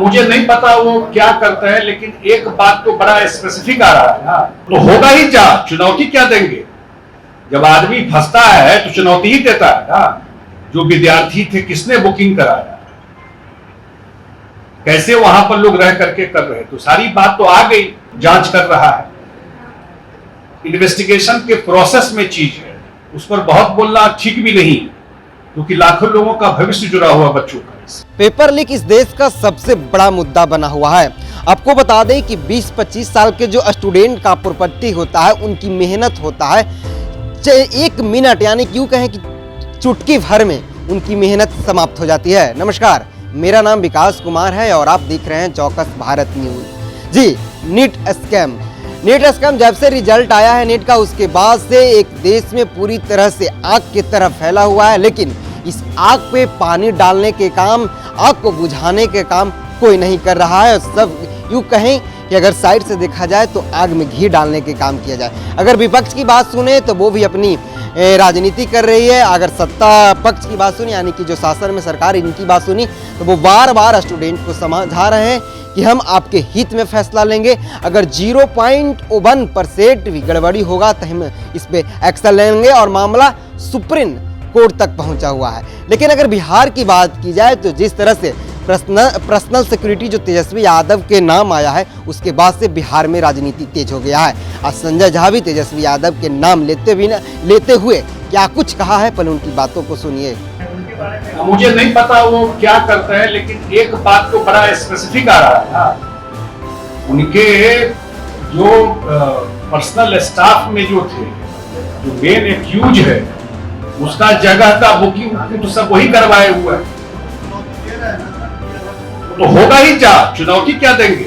मुझे नहीं पता वो क्या करते हैं, लेकिन एक बात तो बड़ा स्पेसिफिक आ रहा है ना, तो होगा ही क्या, चुनौती क्या देंगे। जब आदमी फंसता है तो चुनौती ही देता है ना। जो विद्यार्थी थे किसने बुकिंग कराया, कैसे वहां पर लोग रह करके कर रहे, तो सारी बात तो आ गई, जांच कर रहा है, इन्वेस्टिगेशन के प्रोसेस में चीज है, उस पर बहुत बोलना ठीक भी नहीं, क्योंकि लाखों लोगों का भविष्य जुड़ा हुआ बच्चों का। पेपर लीक इस देश का सबसे बड़ा मुद्दा बना हुआ है। आपको बता दें कि 20-25 साल के जो स्टूडेंट का प्रॉपर्टी होता है, उनकी मेहनत होता है, चाहे 1 मिनट यानी क्यों कहें कि चुटकी भर में उनकी मेहनत समाप्त हो जाती है। नमस्कार, मेरा नाम विकास कुमार है और आप देख रहे हैं चौकस भारत न्यूज। जी, नीट स्कैम जब से रिजल्ट आया है नीट का, उसके बाद से एक देश में पूरी तरह से आग की तरफ फैला हुआ है, लेकिन इस आग पे पानी डालने के काम, आग को बुझाने के काम कोई नहीं कर रहा है। सब यूँ कहें कि अगर साइड से देखा जाए तो आग में घी डालने के काम किया जाए। अगर विपक्ष की बात सुने तो वो भी अपनी राजनीति कर रही है, अगर सत्ता पक्ष की बात सुनी यानी कि जो शासन में सरकार, इनकी बात सुनी तो वो बार बार स्टूडेंट को समझा रहे हैं कि हम आपके हित में फैसला लेंगे, अगर 0.1% भी गड़बड़ी होगा तो हम इस पे एक्शन लेंगे, और मामला सुप्रीम कोर्ट तक पहुंचा हुआ है। लेकिन अगर बिहार की बात की जाए तो जिस तरह से पर्सनल सिक्योरिटी जो तेजस्वी यादव के नाम आया है, उसके बाद से बिहार में राजनीति तेज हो गया है। आज संजय झा भी तेजस्वी यादव के नाम लेते हुए क्या कुछ कहा है, पहले उनकी बातों को सुनिए। मुझे नहीं पता वो क्या करते हैं, लेकिन एक बात तो बड़ा स्पेसिफिक आ रहा है ना, उनके जो पर्सनल स्टाफ में जो थे, जो मेन एक्यूज है, उसका जगह का बुकिंग तो सब वही करवाए हुए हैं, तो होगा ही क्या, चुनौती क्या देंगे।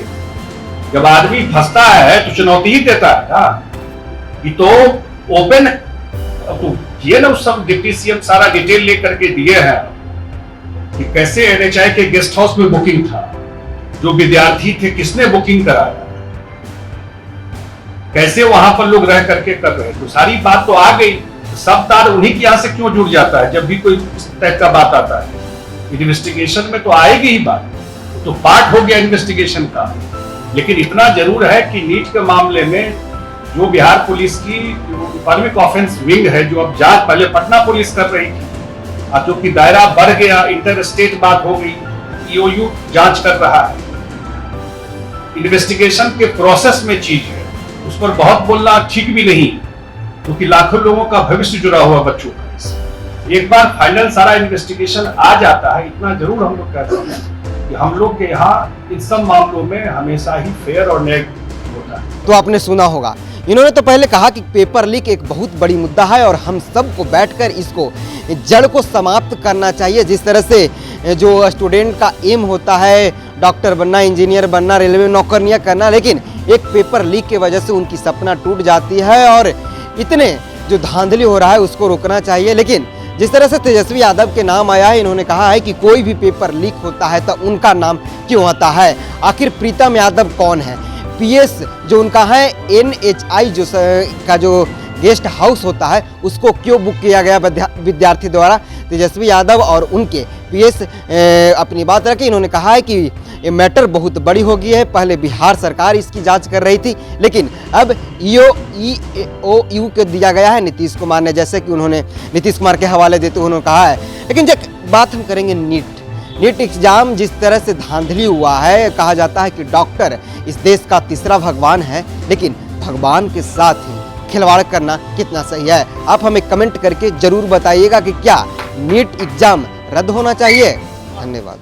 जब आदमी फंसता है तो चुनौती ही देता है ना। ये तो ओपन तो ये ना, सब डिप्टी सीएम सारा डिटेल लेकर के दिए हैं कि कैसे एनएचआई के गेस्ट हाउस में बुकिंग था, जो विद्यार्थी थे किसने बुकिंग कराया, कैसे वहां पर लोग रह करके कर रहे, तो सारी बात तो आ गई। सब तार उन्हीं के यहां से क्यों जुड़ जाता है जब भी कोई इस टाइप का बात आता है। इन्वेस्टिगेशन में तो आएगी ही बात, तो पार्ट हो गया इन्वेस्टिगेशन का। लेकिन इतना जरूर है कि नीट के मामले में जो बिहार पुलिस की इकोनॉमिक ऑफेंस विंग है, जो अब जांच पहले पटना पुलिस कर रही थी, अब जो कि दायरा बढ़ गया, इंटर स्टेट बात हो गई, ईओयू जांच कर रहा है, इन्वेस्टिगेशन के प्रोसेस में चीज है, उस पर बहुत बोलना ठीक भी नहीं, क्योंकि लाखों लोगों का भविष्य जुड़ा हुआ बच्चों का। एक बार फाइनल सारा इन्वेस्टिगेशन आ जाता है, इतना जरूर हम लोग कहते हैं कि हम लोग के यहाँ इन सब मामलों में हमेशा ही फेयर और न्याय होता है। तो आपने सुना होगा, इन्होंने तो पहले कहा कि पेपर लीक एक बहुत बड़ी मुद्दा है और हम सबको बैठकर इसको जड़ को समाप्त करना चाहिए। जिस तरह से जो स्टूडेंट का एम होता है डॉक्टर बनना, इंजीनियर बनना, रेलवे नौकरियां करना, लेकिन एक पेपर लीक की वजह से उनकी सपना टूट जाती है और इतने जो धांधली हो रहा है उसको रोकना चाहिए। लेकिन जिस तरह से तेजस्वी यादव के नाम आया है, इन्होंने कहा है कि कोई भी पेपर लीक होता है तो उनका नाम क्यों आता है, आखिर प्रीतम यादव कौन है, पीएस जो उनका है, एनएचआई का जो गेस्ट हाउस होता है उसको क्यों बुक किया गया विद्यार्थी द्वारा। तेजस्वी यादव और उनके पीएस अपनी बात रखी, इन्होंने कहा है कि ये मैटर बहुत बड़ी हो गई है, पहले बिहार सरकार इसकी जांच कर रही थी, लेकिन अब ईओयू को दिया गया है नीतीश कुमार ने, जैसे कि उन्होंने नीतीश कुमार के हवाले देते हुए उन्होंने कहा है। लेकिन जब बात हम करेंगे नीट एग्जाम, जिस तरह से धांधली हुआ है, कहा जाता है कि डॉक्टर इस देश का तीसरा भगवान है, लेकिन भगवान के साथ ही खिलवाड़ करना कितना सही है। आप हमें कमेंट करके जरूर बताइएगा कि क्या नीट एग्जाम रद्द होना चाहिए। धन्यवाद।